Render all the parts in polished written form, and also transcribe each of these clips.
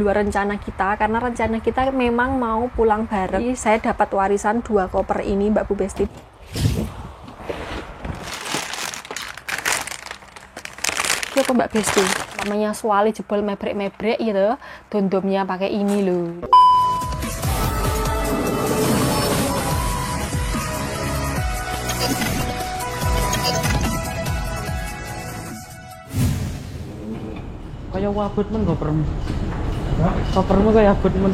luar rencana kita, karena rencana kita memang mau pulang bareng. Saya dapat warisan 2 koper ini Mbak Bu Besti. Ini apa Mbak Besti? Namanya swali jebol mebrek-mebrek gitu, dondomnya pakai ini loh. Kayak wabut men kopermu. Kopermu kayak wabut men.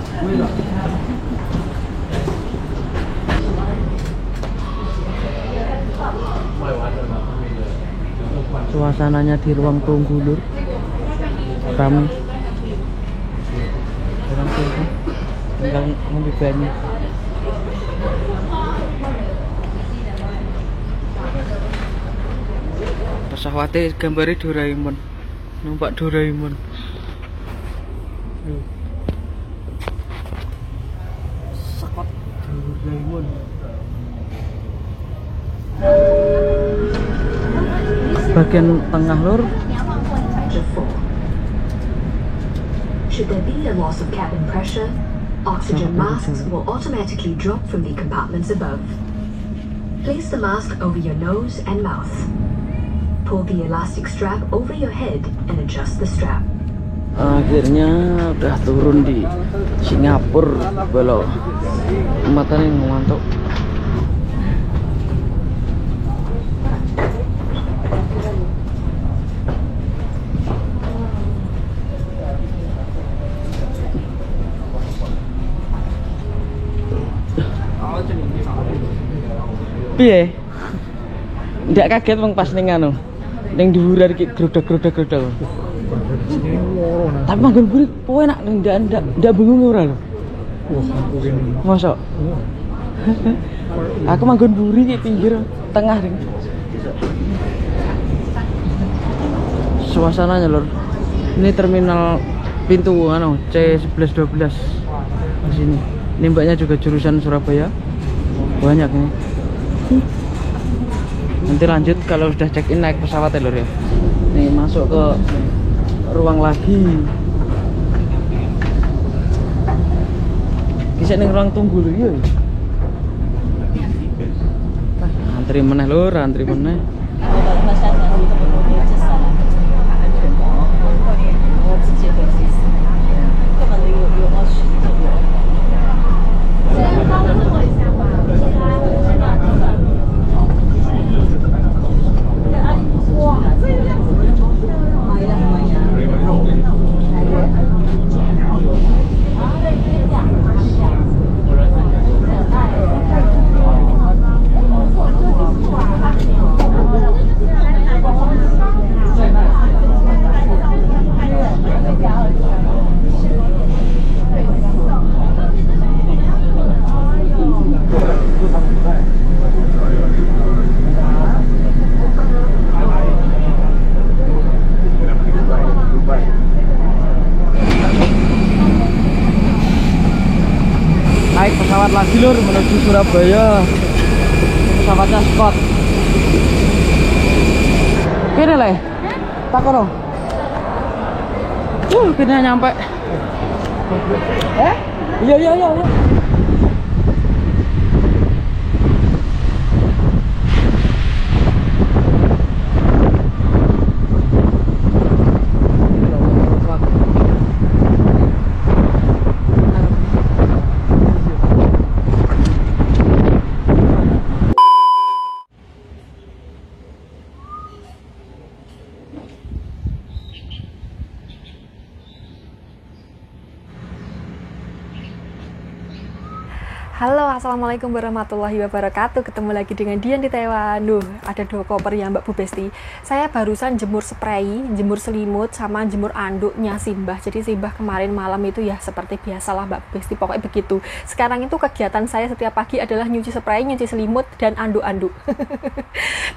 Suasananya di ruang tunggu lur. Ramai. Orang tunggu. Tinggal ngambil banyak. Pesawatnya gambarnya Doraemon. Nampak Doraemon. Sekot Doraemon. Bagian tengah lur. Should there be a loss of cabin pressure, oxygen masks will automatically drop from the compartments above. Place the mask over your nose and mouth. Pull the elastic strap over your head and adjust the strap. Akhirnya udah turun di Singapura, belok matanya ngantuk. Piye? Ndak kaget wong pas ning anu. Ning dhuwur iki grodok-grodok. Tapi manggon buri po enak ndak bingung ora lho. Wah, aku kene. Mosok. Aku manggon buri iki pinggir tengah ring. Suasananya lur. Ini terminal pintu anu C1112 di sini. Ini mbaknya juga jurusan Surabaya. Banyak nih. Nanti lanjut kalau sudah check in naik pesawat ya lur ya. Nih masuk ke ruang lagi. Kisah nih ruang tunggu lur ya. Antri meneh lur, antri meneh. Naik pesawat lagi lur menuju Surabaya. Pesawatnya Scott. Kene lah. Takono. Kene nyampe. Iya. Halo, assalamualaikum warahmatullahi wabarakatuh. Ketemu lagi dengan Dian di Taiwan. Duh, ada 2 koper ya Mbak Bu Besti. Saya barusan jemur spray, jemur selimut, sama jemur anduknya Simbah. Jadi Simbah kemarin malam itu ya seperti biasalah Mbak Bu Besti, pokoknya begitu. Sekarang itu kegiatan saya setiap pagi adalah nyuci spray, nyuci selimut, dan anduk-anduk.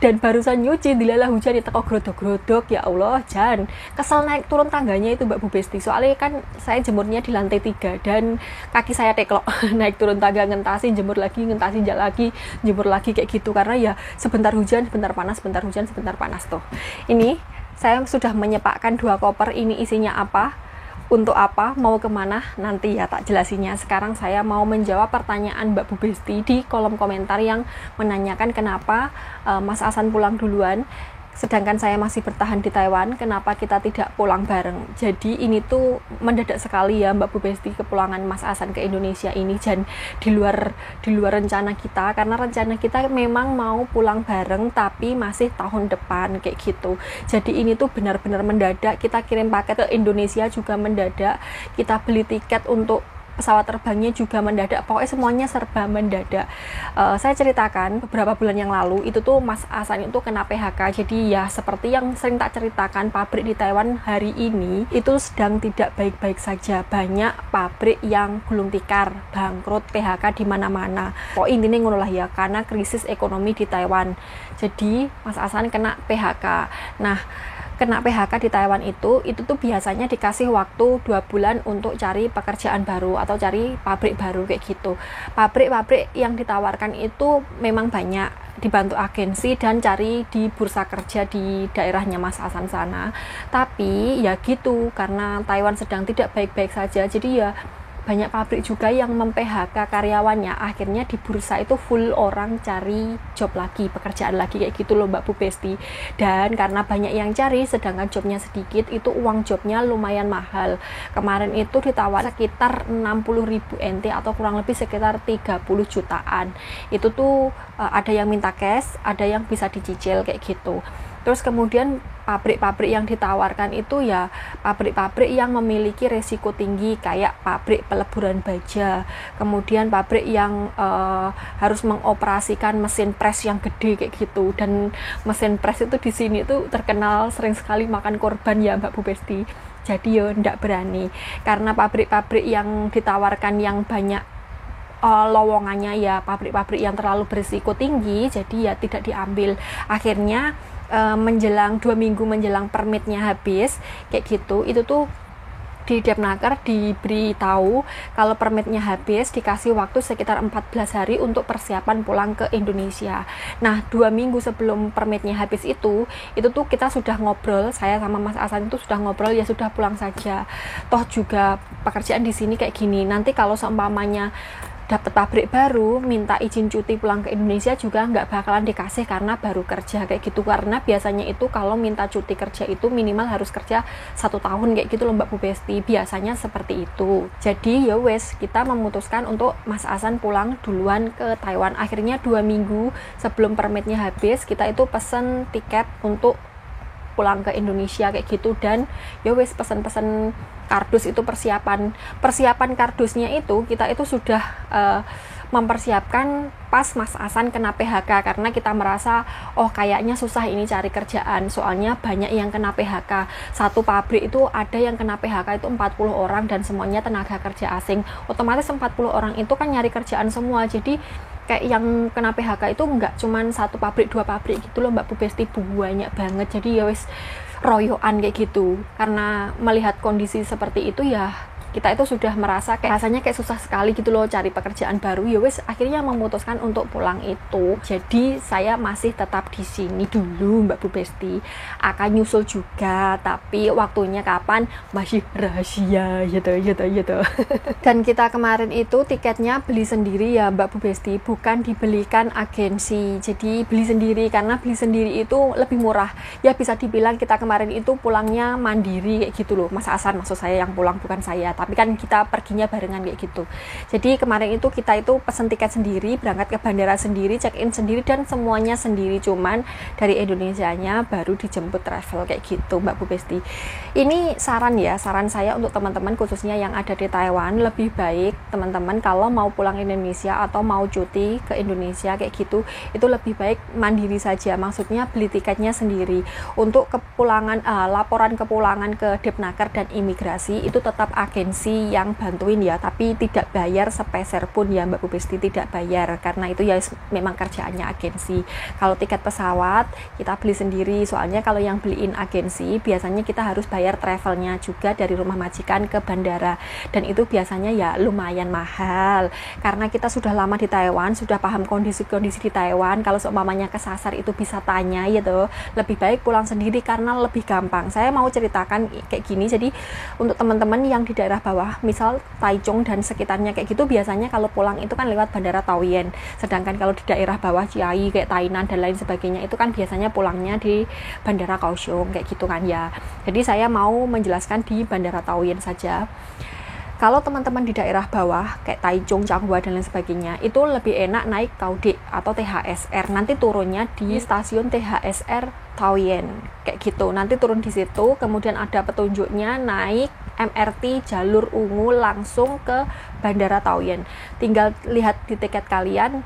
Dan barusan nyuci, dilalah hujan diteko grodok-grodok. Ya Allah, Jan. Kesel naik turun tangganya itu Mbak Bu Besti. Soalnya kan saya jemurnya di lantai 3 dan kaki saya teklok naik turun tangga, ngentasin, jemur lagi, ngentasin, lagi, jemur lagi kayak gitu. Karena ya sebentar hujan, sebentar panas, sebentar hujan, sebentar panas tuh. Ini saya sudah menyepakkan 2 koper. Ini isinya apa? Untuk apa, mau kemana, nanti ya tak jelasinya. Sekarang saya mau menjawab pertanyaan Mbak Bu Besti di kolom komentar yang menanyakan kenapa Mas Hasan pulang duluan, sedangkan saya masih bertahan di Taiwan, kenapa kita tidak pulang bareng. Jadi ini tuh mendadak sekali ya Mbak Bu Besti, kepulangan Mas Hasan ke Indonesia ini, dan di luar rencana kita, karena rencana kita memang mau pulang bareng tapi masih tahun depan kayak gitu. Jadi ini tuh benar-benar mendadak, kita kirim paket ke Indonesia juga mendadak, kita beli tiket untuk pesawat terbangnya juga mendadak, pokoknya semuanya serba mendadak. Saya ceritakan beberapa bulan yang lalu itu tuh Mas Hasan itu kena PHK. Jadi ya seperti yang sering tak ceritakan, pabrik di Taiwan hari ini itu sedang tidak baik-baik saja. Banyak pabrik yang gulung tikar, bangkrut, PHK di mana-mana. Pokoknya intinya ngono lah ya, karena krisis ekonomi di Taiwan. Jadi Mas Hasan kena PHK. Nah, kena PHK di Taiwan itu tuh biasanya dikasih waktu 2 bulan untuk cari pekerjaan baru atau cari pabrik baru kayak gitu. Pabrik-pabrik yang ditawarkan itu memang banyak, dibantu agensi dan cari di bursa kerja di daerahnya Mas Hasan sana. Tapi ya gitu, karena Taiwan sedang tidak baik-baik saja, jadi ya banyak pabrik juga yang mem-PHK karyawannya. Akhirnya di bursa itu full orang cari job lagi, pekerjaan lagi kayak gitu loh Mbak Bu Besti. Dan karena banyak yang cari sedangkan jobnya sedikit, itu uang jobnya lumayan mahal. Kemarin itu ditawar sekitar 60.000 NT atau kurang lebih sekitar 30 jutaan. Itu tuh ada yang minta cash, ada yang bisa dicicil kayak gitu. Terus kemudian pabrik-pabrik yang ditawarkan itu ya pabrik-pabrik yang memiliki resiko tinggi, kayak pabrik peleburan baja, kemudian pabrik yang harus mengoperasikan mesin pres yang gede kayak gitu. Dan mesin pres itu di sini tuh terkenal sering sekali makan korban ya Mbak Bu Besti. Jadi ya ndak berani, karena pabrik-pabrik yang ditawarkan yang banyak lowongannya ya pabrik-pabrik yang terlalu berisiko tinggi, jadi ya tidak diambil. Akhirnya menjelang 2 minggu menjelang permitnya habis kayak gitu, itu tuh di Depnaker diberitahu kalau permitnya habis, dikasih waktu sekitar 14 hari untuk persiapan pulang ke Indonesia. Nah, 2 minggu sebelum permitnya habis itu tuh kita sudah ngobrol, saya sama Mas Hasan itu sudah ngobrol, ya sudah pulang saja. Toh juga pekerjaan di sini kayak gini, nanti kalau seumpamanya dapat pabrik baru, minta izin cuti pulang ke Indonesia juga nggak bakalan dikasih karena baru kerja kayak gitu. Karena biasanya itu kalau minta cuti kerja itu minimal harus kerja 1 tahun kayak gitu loh Mbak Bu Besti, biasanya seperti itu. Jadi ya wes, kita memutuskan untuk Mas Hasan pulang duluan ke Taiwan. Akhirnya 2 minggu sebelum permitnya habis, kita itu pesen tiket untuk pulang ke Indonesia kayak gitu. Dan ya wes, pesen kardus itu persiapan kardusnya itu kita itu sudah mempersiapkan pas Mas Hasan kena PHK, karena kita merasa oh kayaknya susah ini cari kerjaan, soalnya banyak yang kena PHK. Satu pabrik itu ada yang kena PHK itu 40 orang dan semuanya tenaga kerja asing. Otomatis 40 orang itu kan nyari kerjaan semua, jadi kayak yang kena PHK itu nggak cuman 1 pabrik 2 pabrik gitu loh Mbak Bu Besti, banyak banget. Jadi ya wis royoan kayak gitu. Karena melihat kondisi seperti itu ya kita itu sudah merasa kayak rasanya kayak susah sekali gitu loh cari pekerjaan baru. Ya wes, akhirnya memutuskan untuk pulang itu. Jadi saya masih tetap di sini dulu Mbak Bu Besti, akan nyusul juga, tapi waktunya kapan masih rahasia gitu. Dan kita kemarin itu tiketnya beli sendiri ya Mbak Bu Besti, bukan dibelikan agensi. Jadi beli sendiri, karena beli sendiri itu lebih murah. Ya bisa dibilang kita kemarin itu pulangnya mandiri kayak gitu loh. Mas Hasan maksud saya yang pulang, bukan saya, tapi kan kita perginya barengan kayak gitu. Jadi kemarin itu kita itu pesen tiket sendiri, berangkat ke bandara sendiri, check-in sendiri, dan semuanya sendiri. Cuman dari Indonesianya baru dijemput travel kayak gitu Mbak Bu Besti. Ini saran ya, saran saya untuk teman-teman khususnya yang ada di Taiwan, lebih baik teman-teman kalau mau pulang Indonesia atau mau cuti ke Indonesia kayak gitu, itu lebih baik mandiri saja. Maksudnya beli tiketnya sendiri. Untuk kepulangan laporan kepulangan ke Depnaker dan imigrasi itu tetap agensi agensi yang bantuin ya, tapi tidak bayar sepeser pun ya Mbak Bu Besti, tidak bayar, karena itu ya memang kerjaannya agensi. Kalau tiket pesawat kita beli sendiri, soalnya kalau yang beliin agensi biasanya kita harus bayar travelnya juga dari rumah majikan ke bandara, dan itu biasanya ya lumayan mahal, karena kita sudah lama di Taiwan, sudah paham kondisi-kondisi di Taiwan. Kalau seumpamanya kesasar itu bisa tanya gitu, lebih baik pulang sendiri karena lebih gampang. Saya mau ceritakan kayak gini, jadi untuk teman-teman yang di daerah bawah, misal Taichung dan sekitarnya kayak gitu, biasanya kalau pulang itu kan lewat bandara Taoyuan. Sedangkan kalau di daerah bawah Chiayi kayak Tainan dan lain sebagainya itu kan biasanya pulangnya di bandara Kaohsiung kayak gitu kan ya. Jadi saya mau menjelaskan di bandara Taoyuan saja. Kalau teman-teman di daerah bawah kayak Taichung, Changhua dan lain sebagainya, itu lebih enak naik Gaudi atau THSR. Nanti turunnya di stasiun THSR Taoyuan kayak gitu. Nanti turun di situ, kemudian ada petunjuknya naik MRT jalur ungu langsung ke bandara Taoyuan. Tinggal lihat di tiket kalian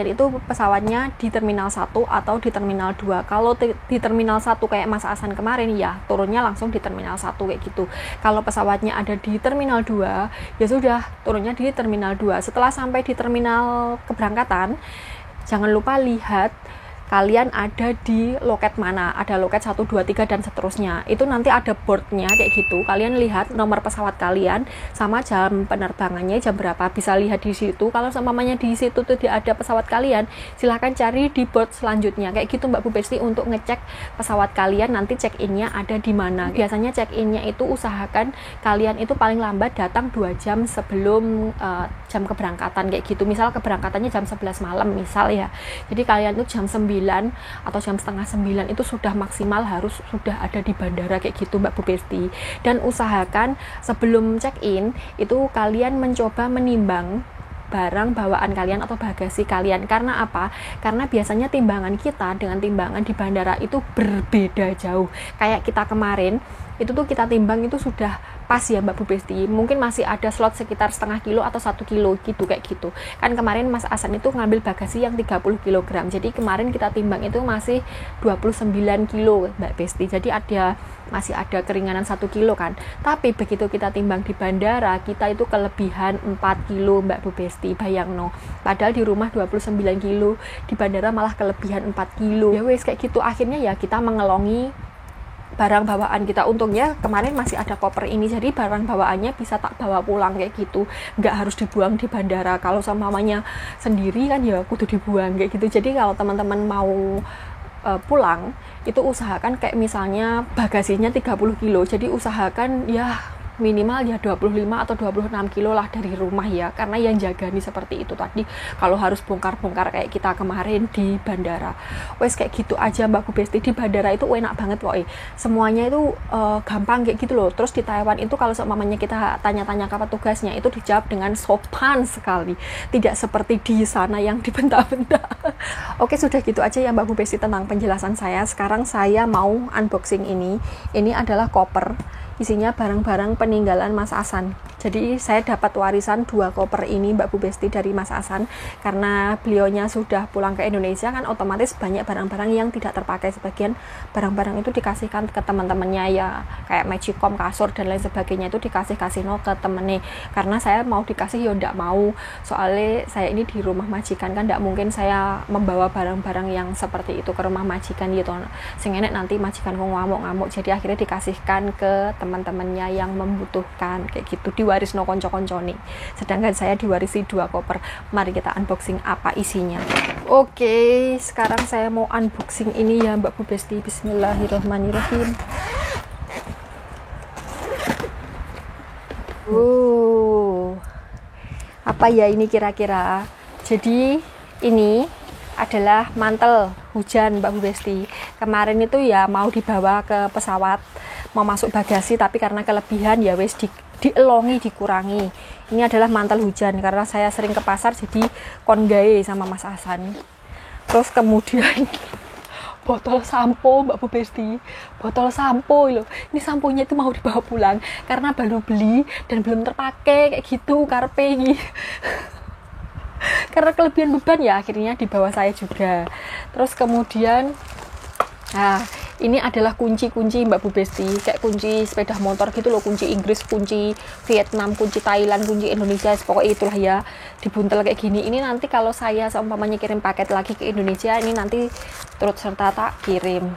itu pesawatnya di terminal 1 atau di terminal 2. Kalau di terminal 1 kayak Mas Asan kemarin ya, turunnya langsung di terminal 1 kayak gitu. Kalau pesawatnya ada di terminal 2, ya sudah turunnya di terminal 2. Setelah sampai di terminal keberangkatan, jangan lupa lihat kalian ada di loket mana, ada loket 1, 2, 3 dan seterusnya. Itu nanti ada boardnya kayak gitu. Kalian lihat nomor pesawat kalian sama jam penerbangannya jam berapa, bisa lihat di situ. Kalau seumpamanya di situ tuh ada pesawat kalian, silahkan cari di board selanjutnya kayak gitu Mbak Bu Besti, untuk ngecek pesawat kalian nanti check-innya ada di mana. Biasanya check-innya itu usahakan kalian itu paling lambat datang 2 jam sebelum jam keberangkatan kayak gitu. Misal keberangkatannya jam 11 malam misal ya, jadi kalian tuh jam 9 atau jam setengah 9 itu sudah maksimal harus sudah ada di bandara kayak gitu Mbak Bu Besti. Dan usahakan sebelum check-in itu kalian mencoba menimbang barang bawaan kalian atau bagasi kalian. Karena apa? Karena biasanya timbangan kita dengan timbangan di bandara itu berbeda jauh. Kayak kita kemarin itu tuh kita timbang itu sudah pas ya Mbak Bu Besti, mungkin masih ada slot sekitar setengah kilo atau 1 kilo gitu kayak gitu kan. Kemarin Mas Asan itu ngambil bagasi yang 30 kg, jadi kemarin kita timbang itu masih 29 kilo Mbak Besti, jadi masih ada keringanan 1 kilo kan. Tapi begitu kita timbang di bandara, kita itu kelebihan 4 kilo Mbak Bu Besti, bayang no, padahal di rumah 29 kilo, di bandara malah kelebihan 4 kilo. Ya wes kayak gitu, akhirnya ya kita mengelongi barang bawaan kita. Untungnya kemarin masih ada koper ini, jadi barang bawaannya bisa tak bawa pulang kayak gitu, nggak harus dibuang di bandara. Kalau mamanya sendiri kan ya kudu dibuang kayak gitu. Jadi kalau teman-teman mau pulang itu usahakan kayak misalnya bagasinya 30 kilo, jadi usahakan ya minimal ya 25 atau 26 kilo lah dari rumah ya, karena yang jaga nih seperti itu tadi, kalau harus bongkar-bongkar kayak kita kemarin di bandara. Wes kayak gitu aja Mbak Bu Besti, di bandara itu enak banget woy, semuanya itu gampang kayak gitu loh. Terus di Taiwan itu kalau seumpamanya kita tanya-tanya ke petugasnya itu dijawab dengan sopan sekali, tidak seperti di sana yang dibentak-bentak. Oke, sudah gitu aja ya Mbak Bu Besti tentang penjelasan saya. Sekarang saya mau unboxing ini adalah koper, isinya barang-barang peninggalan Mas Asan. Jadi saya dapat warisan 2 koper ini Mbak Bu Besti dari Mas Asan, karena beliaunya sudah pulang ke Indonesia kan, otomatis banyak barang-barang yang tidak terpakai. Sebagian barang-barang itu dikasihkan ke teman-temannya ya, kayak magicom, kasur dan lain sebagainya itu dikasih ke temennya. Karena saya mau dikasih ya ndak mau, soalnya saya ini di rumah majikan kan, ndak mungkin saya membawa barang-barang yang seperti itu ke rumah majikan gitu, sing enek nanti majikan ngamuk-ngamuk. Jadi akhirnya dikasihkan ke teman-temannya yang membutuhkan kayak gitu, diwaris no konco-konconi. Sedangkan saya diwarisi 2 koper. Mari kita unboxing apa isinya. Oke, sekarang saya mau unboxing ini ya Mbak Bu Besti. Bismillahirrahmanirrahim. Apa ya ini kira-kira? Jadi ini adalah mantel hujan Mbak Bu Besti. Kemarin itu ya mau dibawa ke pesawat, mau masuk bagasi, tapi karena kelebihan ya wes dielongi, dikurangi. Ini adalah mantel hujan karena saya sering ke pasar, jadi kon gawe sama Mas Asan. Terus kemudian botol sampo Mbak Bu Besti, botol sampo loh. Ini samponya itu mau dibawa pulang karena baru beli dan belum terpakai kayak gitu karpe ini. Karena kelebihan beban ya akhirnya dibawa saya juga. Terus kemudian Ini adalah kunci-kunci Mbak Bu Besti, kayak kunci sepeda motor gitu loh, kunci Inggris, kunci Vietnam, kunci Thailand, kunci Indonesia, pokoknya itulah ya, dibuntel kayak gini. Ini nanti kalau saya seumpamanya kirim paket lagi ke Indonesia, ini nanti turut serta tak kirim.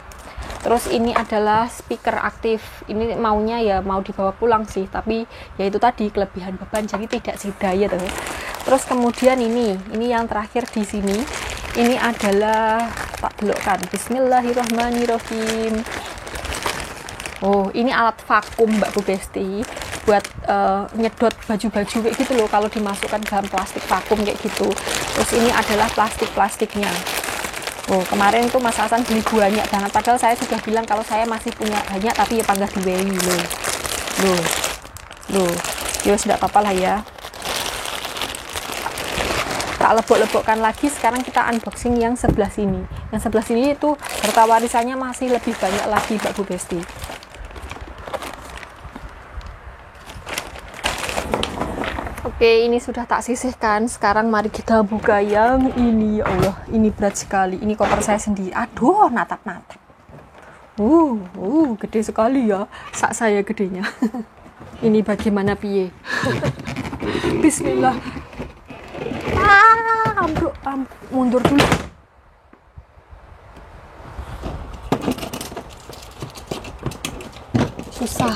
Terus ini adalah speaker aktif, ini maunya ya mau dibawa pulang sih, tapi ya itu tadi kelebihan beban, jadi tidak sedaya tuh. Terus kemudian ini yang terakhir di sini, ini adalah tak belokkan. Bismillahirrahmanirrahim. Oh, ini alat vakum Mbak Bu Besti buat nyedot baju-baju kayak gitu loh kalau dimasukkan dalam plastik vakum kayak gitu. Terus ini adalah plastiknya. Oh, kemarin tuh Mas Hasan beli banyak banget, padahal saya sudah bilang kalau saya masih punya banyak, tapi ya panggah diwehi loh. Ya sudah apa-apa lah ya. Tak lebok-lebokkan lagi. Sekarang kita unboxing yang sebelah sini. Yang sebelah sini itu harta warisannya masih lebih banyak lagi Mbak Bu Besti. Oke, ini sudah tak sisihkan. Sekarang mari kita buka yang ini. Ya Allah, ini berat sekali. Ini koper saya sendiri. Aduh, natap-natap. Gede sekali ya. Sak saya gedenya. Ini bagaimana piye? Bismillah. Ambruk, mundur dulu. Susah.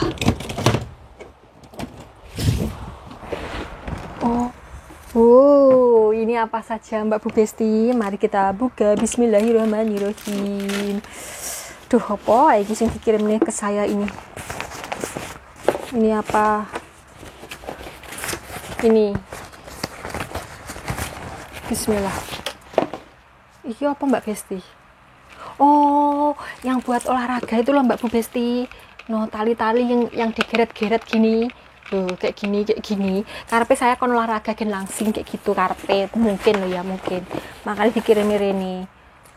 Ini apa saja Mbak Bu Besti? Mari kita buka. Bismillahirrahmanirrahim. Duh, apa iki sing dikirim nih ke saya ini? Ini apa? Ini. Bismillah. Iki apa Mbak Besti? Oh, yang buat olahraga itu loh Mbak Bu Besti. No, tali-tali yang digeret-geret gini. Tuh, kayak gini. Karepe saya kon olahraga gen langsing kayak gitu karepe. Mungkin loh ya, mungkin. Makanya dikirim ini.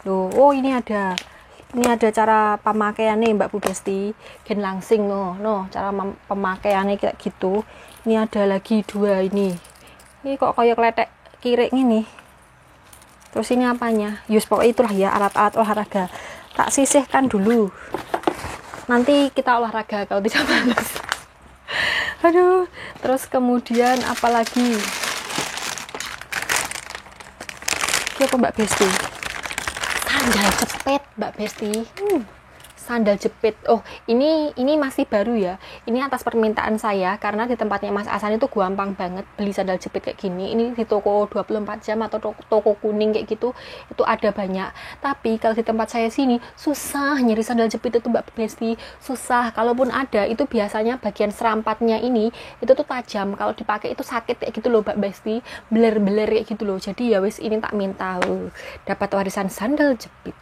Loh, oh ini ada cara pemakaiannya Mbak Bu Besti. Gen langsing no, cara pemakaiannya kayak gitu. Ini ada lagi 2 ini. Ini kok kayak kletek kirek ini. Terus ini apanya? Yus pokoknya itulah ya, alat-alat olahraga. Tak sisihkan dulu. Nanti kita olahraga kalau tidak malas. Aduh, terus kemudian apalagi? Ini apa Mbak Besti? Sandal jepit Mbak Besti. Sandal jepit. Oh, ini masih baru ya. Ini atas permintaan saya karena di tempatnya Mas Hasan itu gampang banget beli sandal jepit kayak gini. Ini di toko 24 jam atau toko kuning kayak gitu, itu ada banyak. Tapi kalau di tempat saya sini susah nyari sandal jepit itu Mbak Besti. Susah. Kalaupun ada, itu biasanya bagian serampatnya ini itu tuh tajam. Kalau dipakai itu sakit kayak gitu loh Mbak Besti. Beler-beler kayak gitu loh. Jadi ya wis ini tak minta dapat warisan sandal jepit.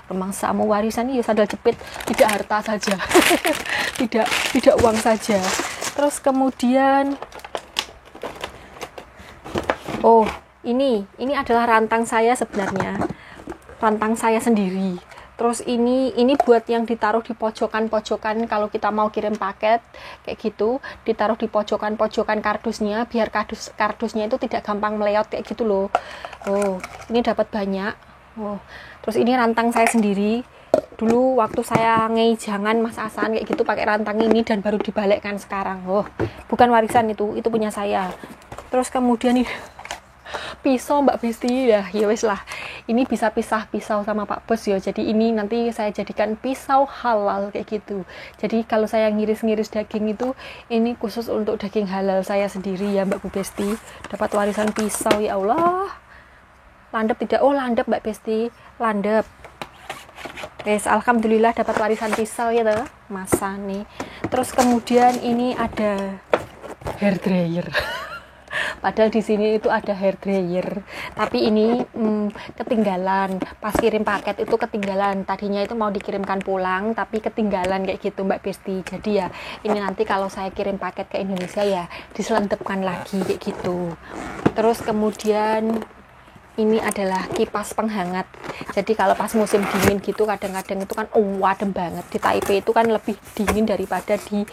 Remangsamu warisan ya sandal jepit, tidak harta saja. tidak uang saja. Terus kemudian ini adalah rantang saya sebenarnya. Rantang saya sendiri. Terus ini buat yang ditaruh di pojokan-pojokan kalau kita mau kirim paket kayak gitu, ditaruh di pojokan-pojokan kardusnya biar kardusnya itu tidak gampang meleot kayak gitu loh. Ini dapat banyak. Terus ini rantang saya sendiri. Dulu waktu saya jangan Mas Hasan kayak gitu pakai rantang ini dan baru dibalikkan sekarang. Bukan warisan itu punya saya. Terus kemudian ini pisau Mbak Besti ya wes lah. Ini bisa pisah pisau sama Pak Bos ya. Jadi ini nanti saya jadikan pisau halal kayak gitu. Jadi kalau saya ngiris-ngiris daging itu ini khusus untuk daging halal saya sendiri ya Mbak Bu Besti. Dapat warisan pisau ya Allah. Landep tidak? Oh landep Mbak Besti, landep. Guys, alhamdulillah dapat warisan pisau ya tuh, masa nih. Terus kemudian ini ada hair dryer. Padahal di sini itu ada hair dryer, tapi ini ketinggalan. Pas kirim paket itu ketinggalan. Tadinya itu mau dikirimkan pulang, tapi ketinggalan kayak gitu Mbak Besti. Jadi ya ini nanti kalau saya kirim paket ke Indonesia ya diselendepkan lagi kayak gitu. Terus kemudian ini adalah kipas penghangat. Jadi kalau pas musim dingin gitu kadang-kadang itu kan adem banget. Di Taipei itu kan lebih dingin daripada di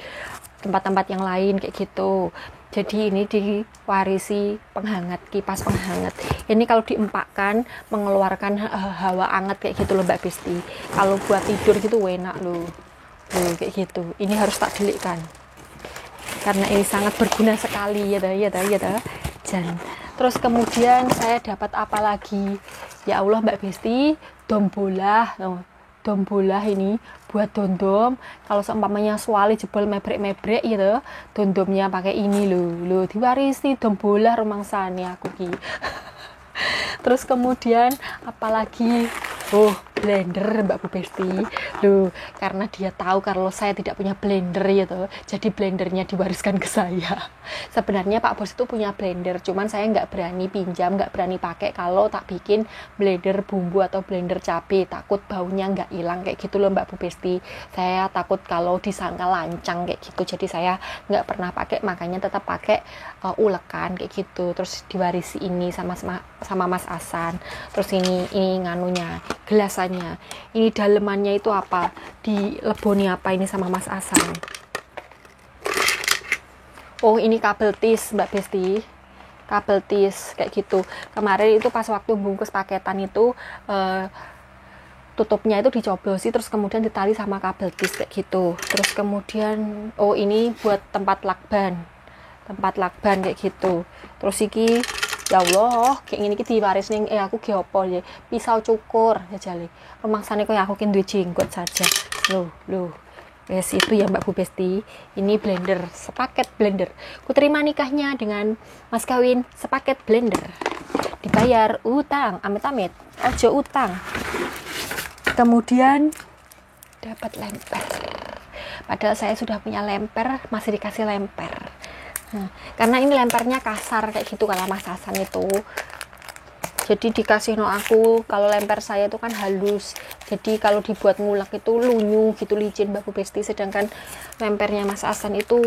tempat-tempat yang lain kayak gitu. Jadi ini diwarisi penghangat, kipas penghangat. Ini kalau diempakkan mengeluarkan hawa hangat kayak gitu loh Mbak Besti. Kalau buat tidur gitu enak loh. Loh kayak gitu. Ini harus tak delikkan. Karena ini sangat berguna sekali ya dah. Terus kemudian saya dapat apa lagi? Ya Allah Mbak Besti, dom bolah. Dom bolah ini buat dondom. Kalau seumpamanya suali jebol mebrek-mebrek gitu, dondomnya pakai ini loh diwarisi dom bolah rumangsane aku ki. Terus kemudian apalagi blender Mbak Bu Besti loh, karena dia tahu kalau saya tidak punya blender gitu, jadi blendernya diwariskan ke saya. Sebenarnya Pak Bos itu punya blender, cuman saya nggak berani pinjam, nggak berani pakai kalau tak bikin blender bumbu atau blender cabai, takut baunya nggak hilang kayak gitu loh Mbak Bu Besti. Saya takut kalau disangka lancang kayak gitu, jadi saya nggak pernah pakai, makanya tetap pakai ulekan kayak gitu. Terus diwarisi ini sama Mas Asan. Terus ini nganunya, gelasannya. Ini dalemannya itu apa? Dileboni apa ini sama Mas Asan? Oh, ini kabel tis Mbak Besti. Kabel tis kayak gitu. Kemarin itu pas waktu bungkus paketan itu tutupnya itu dicoblosi, terus kemudian ditali sama kabel tis kayak gitu. Terus kemudian ini buat tempat lakban kayak gitu. Terus iki ya Allah, kayak gini ki diwaris ning aku ki opo ya? Pisau cukur ya jale. Rumangsane koyo aku ki duwe jenggot saja. Loh. Yes, itu ya Mbak Bu Besti. Ini blender, sepaket blender. Ku terima nikahnya dengan mas kawin sepaket blender. Dibayar utang, amit-amit. Ojo utang. Kemudian dapat lemper. Padahal saya sudah punya lemper, masih dikasih lemper. Karena ini lempernya kasar kayak gitu kalau Mas Hasan itu, jadi dikasih aku kalau lemper saya itu kan halus, jadi kalau dibuat ngulek itu lunyu gitu, licin Mbak Bu Besti. Sedangkan lempernya Mas Hasan itu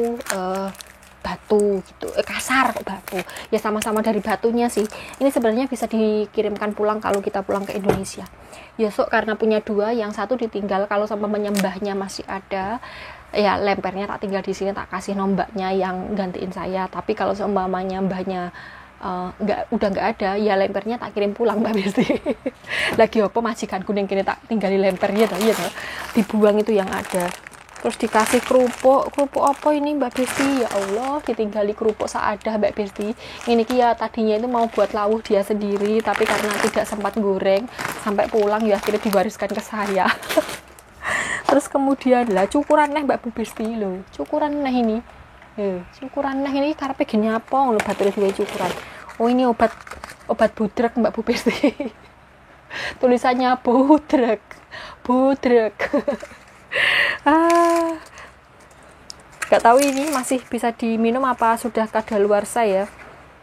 batu gitu, kasar kok batu ya, sama-sama dari batunya sih. Ini sebenarnya bisa dikirimkan pulang kalau kita pulang ke Indonesia ya, karena punya dua, yang satu ditinggal kalau sama menyembahnya masih ada ya, lempernya tak tinggal di sini, tak kasih nombaknya yang gantiin saya. Tapi kalau seumpamanya mbahnya udah nggak ada ya, lempernya tak kirim pulang Mbak Besti. Lagi apa majikanku yang kini tak tinggali lempernya ya, dibuang itu yang ada. Terus dikasih kerupuk apa ini Mbak Besti? Ya Allah, ditinggali kerupuk seadah Mbak Besti. Ini ya tadinya itu mau buat lawuh dia sendiri, tapi karena tidak sempat goreng sampai pulang ya akhirnya diwariskan ke saya. Terus kemudian lah cukuran neh Mbak Bu Besti loh, cukuran neh ini. Cukuran neh ini karepe gini apa lho batur dhewe cukuran. Oh, ini obat budrek Mbak Bu Besti. Tulisannya budrek. Gak tahu ini masih bisa diminum apa sudah kadaluarsa ya.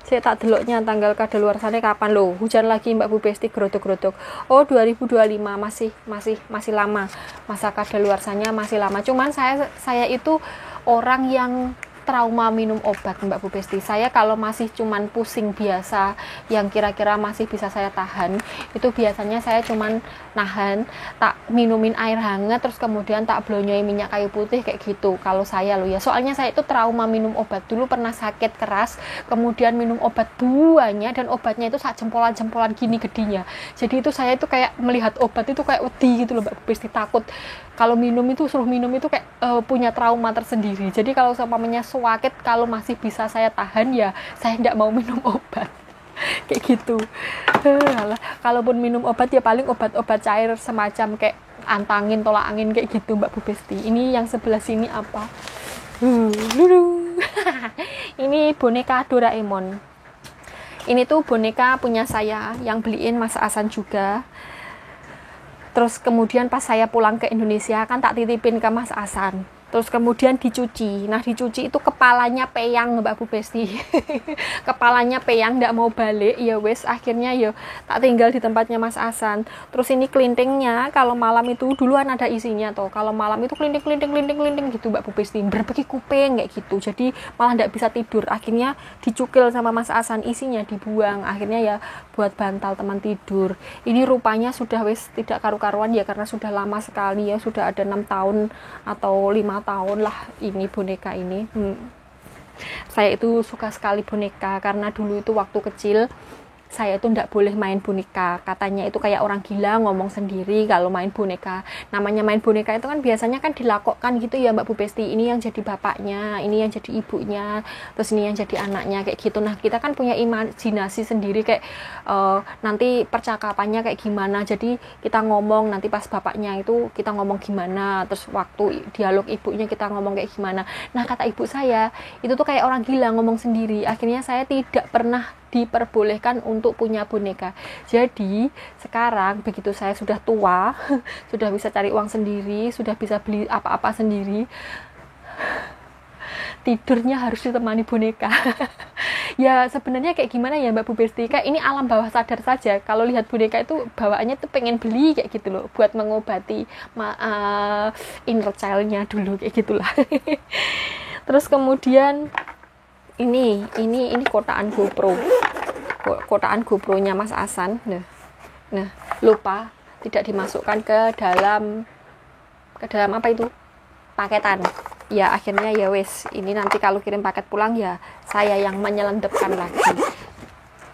Saya tak deloknya tanggal kadaluarsanya kapan loh. Hujan lagi Mbak Bu Besti, gerodok-gerodok. Oh, 2025 masih lama. Masa kadaluarsanya masih lama. Cuman saya itu orang yang trauma minum obat Mbak Bu Besti. Saya kalau masih cuman pusing biasa yang kira-kira masih bisa saya tahan, itu biasanya saya cuman nahan, tak minumin air hangat, terus kemudian tak blonyoin minyak kayu putih kayak gitu. Kalau saya loh ya, soalnya saya itu trauma minum obat. Dulu pernah sakit keras, kemudian minum obat buahnya, dan obatnya itu sak jempolan-jempolan gini gedenya. Jadi itu saya itu kayak melihat obat itu kayak wedi gitu loh Mbak Bu Besti, takut kalau minum itu suruh minum itu kayak punya trauma tersendiri. Jadi kalau seumpamanya sakit, kalau masih bisa saya tahan ya saya tidak mau minum obat kayak gitu. Kalaupun minum obat ya paling obat-obat cair semacam kayak antangin, tolak angin kayak gitu Mbak Bu Besti. Ini yang sebelah sini apa? Ini boneka Doraemon. Ini tuh boneka punya saya yang beliin Mas Asan juga. Terus kemudian pas saya pulang ke Indonesia kan tak titipin ke Mas Asan. Terus kemudian dicuci. Nah, dicuci itu kepalanya peyang Mbak Bu Besti. Kepalanya peyang, ndak mau balik. Ya wes, akhirnya ya tak tinggal di tempatnya Mas Asan. Terus ini kelintingnya kalau malam itu duluan ada isinya toh. Kalau malam itu kelinting gitu Mbak Bu Besti. Berbagi kuping kayak gitu. Jadi malah ndak bisa tidur. Akhirnya dicukil sama Mas Asan, isinya dibuang. Akhirnya ya buat bantal teman tidur. Ini rupanya sudah wes tidak karu-karuan ya, karena sudah lama sekali ya, sudah ada 6 tahun atau 5 tahun lah ini boneka ini. Saya itu suka sekali boneka karena dulu itu waktu kecil saya itu tidak boleh main boneka, katanya itu kayak orang gila ngomong sendiri kalau main boneka. Namanya main boneka itu kan biasanya kan dilakokkan gitu ya Mbak Bu Besti, ini yang jadi bapaknya, ini yang jadi ibunya, terus ini yang jadi anaknya kayak gitu. Nah kita kan punya imajinasi sendiri kayak nanti percakapannya kayak gimana, jadi kita ngomong nanti pas bapaknya itu kita ngomong gimana, terus waktu dialog ibunya kita ngomong kayak gimana. Nah kata ibu saya itu tuh kayak orang gila ngomong sendiri. Akhirnya saya tidak pernah diperbolehkan untuk punya boneka. Jadi sekarang begitu saya sudah tua, sudah bisa cari uang sendiri, sudah bisa beli apa-apa sendiri, tidurnya harus ditemani boneka. Ya sebenarnya kayak gimana ya Mbak Bu Besti, kayak ini alam bawah sadar saja. Kalau lihat boneka itu bawaannya tuh pengen beli kayak gitu loh, buat mengobati inner child-nya dulu kayak gitulah. Terus kemudian ini kotaan GoPro-nya Mas Hasan. Nah, lupa tidak dimasukkan ke dalam apa itu? Paketan. Ya akhirnya ya wes, ini nanti kalau kirim paket pulang ya saya yang menyelendepkan lagi.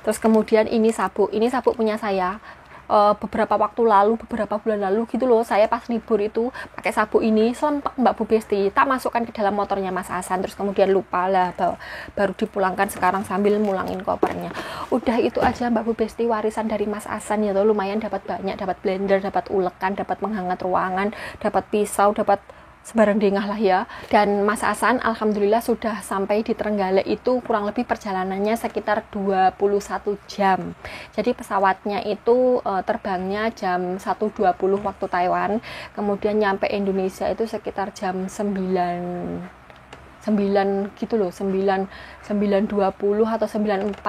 Terus kemudian ini sabuk punya saya. Beberapa bulan lalu gitu loh, saya pas libur itu pakai sabuk ini selempek Mbak Bu Besti, tak masukkan ke dalam motornya Mas Hasan, terus kemudian lupa lah, baru dipulangkan sekarang sambil mulangin kopernya. Udah itu aja Mbak Bu Besti, warisan dari Mas Hasan ya tuh, lumayan dapat banyak, dapat blender, dapat ulekan, dapat penghangat ruangan, dapat pisau, dapat sebarang dengah lah ya. Dan Mas Hasan alhamdulillah sudah sampai di Trenggalek itu kurang lebih perjalanannya sekitar 21 jam. Jadi pesawatnya itu terbangnya jam 1.20 waktu Taiwan, kemudian nyampe Indonesia itu sekitar jam 9 gitu loh, 9.20 atau 9.45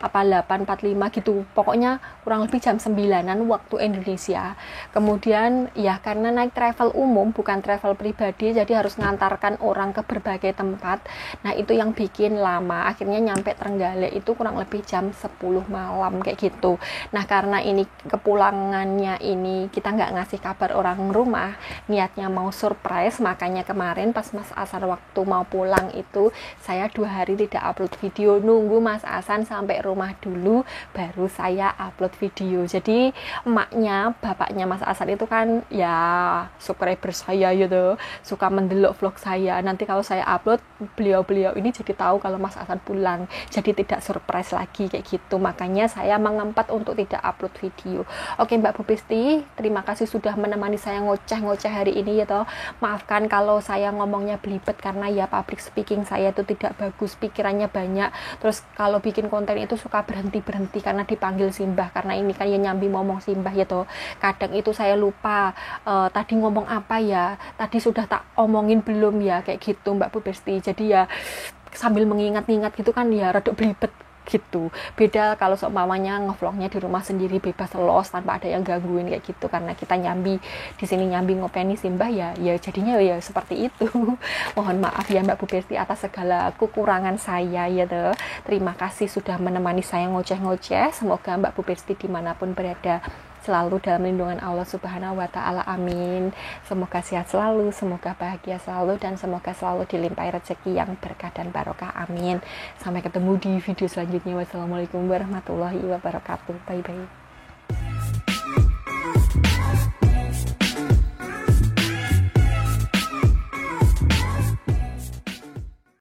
apa 8.45 gitu, pokoknya kurang lebih jam 9-an waktu Indonesia. Kemudian ya karena naik travel umum bukan travel pribadi, jadi harus ngantarkan orang ke berbagai tempat. Nah itu yang bikin lama, akhirnya nyampe Trenggalek itu kurang lebih jam 10 malam kayak gitu. Nah karena ini kepulangannya ini kita nggak ngasih kabar orang rumah, niatnya mau surprise, makanya kemarin pas Mas Hasan waktu mau pulang itu saya 2 hari tidak upload video, nunggu Mas Hasan sampai rumah dulu baru saya upload video. Jadi bapaknya Mas Hasan itu kan ya subscriber saya gitu, suka mendelok vlog saya. Nanti kalau saya upload, beliau ini jadi tahu kalau Mas Hasan pulang, jadi tidak surprise lagi kayak gitu. Makanya saya mengempat untuk tidak upload video. Oke Mbak Bu Besti, terima kasih sudah menemani saya ngoceh-ngoceh hari ini ya toh. Maafkan kalau saya ngomongnya belibet karena ya public speaking saya itu tidak bagus, pikirannya banyak, terus kalau bikin konten itu suka berhenti karena dipanggil Simbah, karena ini kan ya nyambi ngomong Simbah ya toh. Kadang itu saya lupa tadi ngomong apa ya, tadi sudah tak omongin belum ya, kayak gitu Mbak Bu Besti. Jadi ya sambil mengingat-ingat gitu kan ya rada belibet gitu. Beda kalau seumpamanya ngevlognya di rumah sendiri bebas los tanpa ada yang gangguin kayak gitu, karena kita nyambi di sini, nyambi ngopeni Simbah ya jadinya ya seperti itu. Mohon maaf ya Mbak Bu Besti atas segala kekurangan saya ya tuh. Terima kasih sudah menemani saya ngoceh-ngoceh. Semoga Mbak Bu Besti dimanapun berada selalu dalam lindungan Allah Subhanahu wa Ta'ala, amin. Semoga sehat selalu, semoga bahagia selalu, dan semoga selalu dilimpahi rezeki yang berkah dan barokah, amin. Sampai ketemu di video selanjutnya. Wassalamualaikum warahmatullahi wabarakatuh. Bye bye.